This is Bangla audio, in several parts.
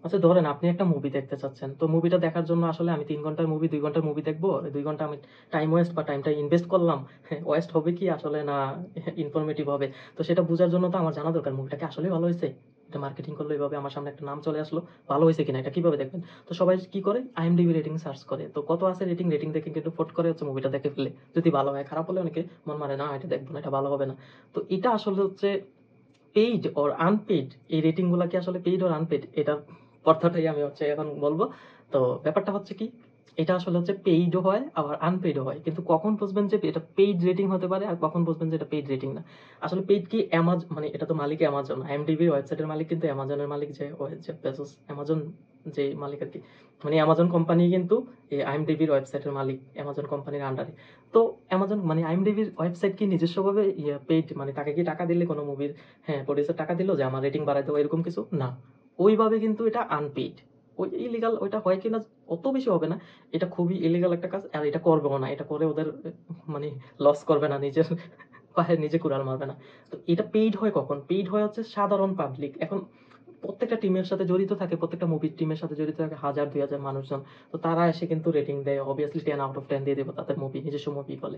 আচ্ছা ধরেন আপনি একটা মুভি দেখতে চাচ্ছেন। তো মুভিটা দেখার জন্য আসলে আমি ৩ ঘন্টার মুভি ২ ঘন্টার মুভি দেখবো। ২ ঘন্টা আমি টাইম ওয়েস্ট বা টাইমটা ইনভেস্ট করলাম। ওয়েস্ট হবে কি আসলে না ইনফরমেটিভ হবে। তো সেটা বুঝার জন্য তো আমার জানা দরকার মুভিটা কি আসলেই ভালো হইছে? এটা মার্কেটিং করলো এভাবে আমার সামনে একটা নাম চলে আসলো। ভালো হইছে কিনা এটা কিভাবে দেখবেন? তো সবাই কি করে? IMDb রেটিং সার্চ করে। তো কত আছে রেটিং, রেটিং দেখে কিন্তু ফট করে হচ্ছে মুভিটা দেখে ফেলে। যদি ভালো হয়, খারাপ হলে অনেকে মন মারে না এটা দেখব না, এটা ভালো হবে না। তো এটা আসলে হচ্ছে পেইড অর আনপেইড, এই রেটিং গুলা কি আসলে পেইড অর আনপেইড, এটার অর্থটাই আমি হচ্ছে এখন বলবো। তো ব্যাপারটা হচ্ছে কি, এটা আসলে হচ্ছে পেইডও হয় আবার আনপেইডও হয়, কিন্তু কখন বুঝবেন যে এটা পেইড রেটিং হতে পারে আর কখন বুঝবেন যে এটা পেইড রেটিং না। আসলে পেইড কি মানে এটা তো মালিক অ্যামাজন, আইএমডিবির ওয়েবসাইটের মালিক কিন্তু অ্যামাজনের মালিক, যে জেফ বেজোস, অ্যামাজন যে মালিক আর কি, মানে অ্যামাজন কোম্পানি কিন্তু এই আইএমডিবির ওয়েবসাইটের মালিক অ্যামাজন কোম্পানির আন্ডারে। তো অ্যামাজন মানে আইএমডিবির ওয়েবসাইট কি নিজস্বভাবে পেইড, মানে তাকে কি টাকা দিলে কোনো মুভির, হ্যাঁ প্রডিউসার টাকা দিল যে আমার রেটিং বাড়াই দেবো এরকম কিছু না, ওইভাবে কিন্তু এটা আনপেইড। ওই ইলিগাল ওইটা হয় কিনা অত বেশি হবে না, এটা খুবই ইলিগাল একটা কাজ আর এটা করবেও না, এটা করে ওদের মানে লস করবে না, নিজের পায়ে নিজে কুড়াল মারবে না। তো এটা পেইড হয় কখন, পেইড হয় হচ্ছে সাধারণ পাবলিক। এখন প্রত্যেকটা টিমের সাথে জড়িত থাকে, প্রত্যেকটা মুভির টিমের সাথে জড়িত থাকে ১,০০০-২,০০০ মানুষজন। তো তারা এসে কিন্তু রেটিং দেয়, অবভিয়াসলি 10/10 দিয়ে দেবো তাদের মুভি, নিজস্ব মুভি বলে।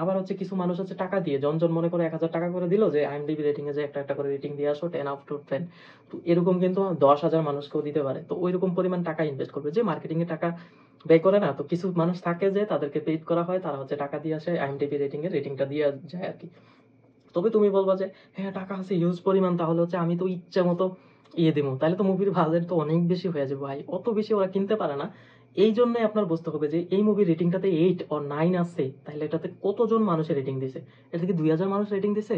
আবার হচ্ছে কিছু মানুষ হচ্ছে টাকা দিয়ে, জনজন মনে করে ১,০০০ টাকা করে দিল যে আইএমডিবি রেটিং এ যে একটা একটা করে রেটিং দিয়ে আসো 10/10। তো এরকম কিন্তু ১০,০০০ মানুষকেও দিতে পারে। তো ওইরকম পরিমাণ টাকা ইনভেস্ট করবে, যে মার্কেটিং এ টাকা ব্যয় করে না। তো কিছু মানুষ থাকে যে তাদেরকে পেইড করা হয়, তারা হচ্ছে টাকা দিয়ে আসে আইএমডিবি রেটিং এর রেটিংটা দিয়ে যায় আর কি। তবে তুমি বলবা যে হ্যাঁ টাকা আছে হিউজ পরিমাণ, তাহলে হচ্ছে আমি তো ইচ্ছা মতো দিব, তাহলে তো মুভির বাজেট তো অনেক বেশি হয়ে যাবে ভাই, অত বেশি ওরা কিনতে পারে না। এই জন্যই আপনার বুঝতে হবে যে এই মুভির রেটিংটাতে 8 or 9 আছে, তাহলে এটাতে কতজন মানুষের রেটিং দিছে। এটা কি ২,০০০ মানুষ রেটিং দিছে,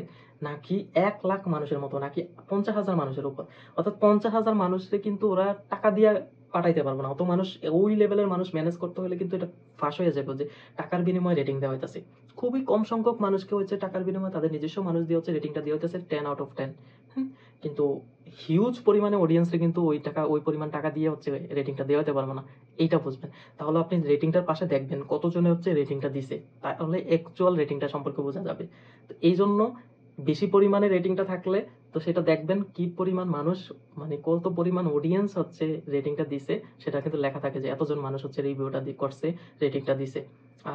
নাকি ১,০০,০০০ মানুষের মতো, নাকি ৫০,০০০ মানুষের উপর। অর্থাৎ ৫০,০০০ মানুষকে কিন্তু ওরা টাকা দিয়ে পাঠাইতে পারবে না। অত মানুষ, ওই লেভেলের মানুষ ম্যানেজ করতে হলে কিন্তু এটা ফাঁস হয়ে যাবে যে টাকার বিনিময়ে রেটিং দেওয়া হইতাছে। খুবই কম সংখ্যক মানুষকে হচ্ছে টাকার বিনিময়ে তাদের নিজস্ব মানুষ দিয়ে হচ্ছে রেটিংটা দিয়ে হইতেছে 10/10। হুম? কিন্তু হিউজ পরিমাণে অডিয়েন্সে কিন্তু ওই পরিমাণ টাকা দিয়ে হচ্ছে রেটিংটা দেওয়া হতে পারবে না। এইটা বুঝবেন। তাহলে আপনি রেটিংটার পাশে দেখবেন কতজনে হচ্ছে রেটিংটা দিছে, তাহলে অ্যাকচুয়াল রেটিংটা সম্পর্কে বোঝা যাবে। তো এই জন্য বেশি পরিমাণে রেটিংটা থাকলে তো সেটা দেখবেন কি পরিমাণ মানুষ, মানে কত পরিমাণ অডিয়েন্স হচ্ছে রেটিংটা দিছে, সেটা কিন্তু লেখা থাকে যে এতজন মানুষ হচ্ছে রিভিউটা করছে, রেটিংটা দিছে।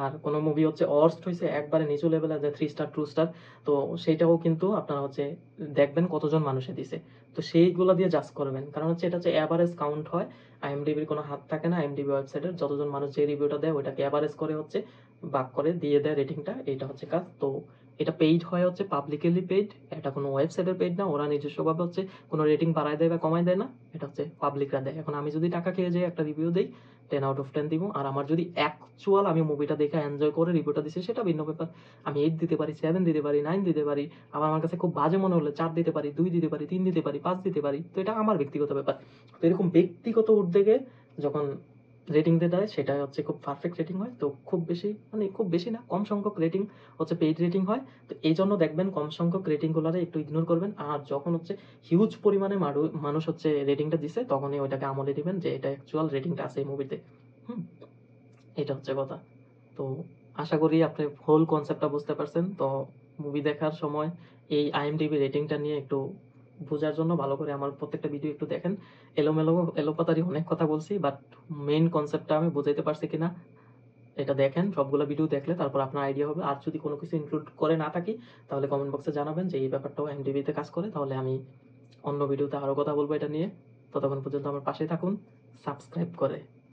আর কোনো মুভি হচ্ছে অর্স্ট হয়েছে একবারে নিচু লেভেলে, যে 3 স্টার 2 স্টার, তো সেইটাও কিন্তু আপনারা হচ্ছে দেখবেন কতজন মানুষে দিছে। তো সেইগুলো দিয়ে জাজ করবেন, কারণ হচ্ছে এটা হচ্ছে অ্যাভারেজ কাউন্ট হয়। আইএমডিবির কোনো হাত থাকে না, আইএমডিবি ওয়েবসাইটের যতজন মানুষ যে রিভিউটা দেয় ওইটাকে অ্যাভারেজ করে হচ্ছে ভাগ করে দিয়ে দেয় রেটিংটা, এইটা হচ্ছে কাজ। তো এটা পেইড হয় হচ্ছে পাবলিকলি পেইড, এটা কোনো ওয়েবসাইটের পেইড না, ওরা নিজস্বভাবে হচ্ছে কোনো রেটিং বাড়ায় দেয় বা কমায় দেয় না, এটা হচ্ছে পাবলিকরা দেয়। এখন আমি যদি টাকা খেয়ে যাই একটা রিভিউ দেই, 10/10 দিব। আর আমার যদি অ্যাকচুয়াল আমি মুভিটা দেখে এনজয় করে রিভিউটা দিছি সেটা ভিন্ন ব্যাপার। আমি 8 দিতে পারি, 7 দিতে পারি, 9 দিতে পারি। আবার আমার কাছে খুব বাজে মনে হলে 4 দিতে পারি, 2 দিতে পারি, 3 দিতে পারি, 5 দিতে পারি। তো এটা আমার ব্যক্তিগত ব্যাপার। তো এরকম ব্যক্তিগত উদ্যোগে যখন রেটিং দিতে হয় সেটাই হচ্ছে খুব পারফেক্ট রেটিং হয়। তো খুব বেশি, মানে খুব বেশি না, কম সংখ্যক রেটিং হচ্ছে পেইড রেটিং হয়। তো এই জন্য দেখবেন কম সংখ্যক রেটিং গুলারে একটু ইগনোর করবেন, আর যখন হচ্ছে হিউজ পরিমাণে মানুষ হচ্ছে রেটিংটা দিছে তখনই ওইটাকে আমলে দিবেন যে এটা অ্যাকচুয়াল রেটিংটা আছে এই মুভিতে। হুম, এটা হচ্ছে কথা। তো আশা করি আপনি হোল কনসেপ্টটা বুঝতে পারছেন। তো মুভি দেখার সময় এই আইএমডিবি রেটিংটা নিয়ে একটু বোঝার জন্য ভালো করে আমার প্রত্যেকটা ভিডিও একটু দেখেন। এলোমেলো এলোপাতাড়ি অনেক কথা বলছি, বাট মেইন কনসেপ্টটা আমি বোঝাইতে পারছি কিনা এটা দেখেন। সবগুলো ভিডিও দেখলে তারপর আপনার আইডিয়া হবে। আর যদি কোনো কিছু ইনক্লুড করে না থাকি তাহলে কমেন্ট বক্সে জানাবেন যে এই ব্যাপারটাও আইএমডিবিতে কাজ করে, তাহলে আমি অন্য ভিডিওতে আরো কথা বলবো এটা নিয়ে। ততক্ষণ পর্যন্ত আমার পাশে থাকুন সাবস্ক্রাইব করে।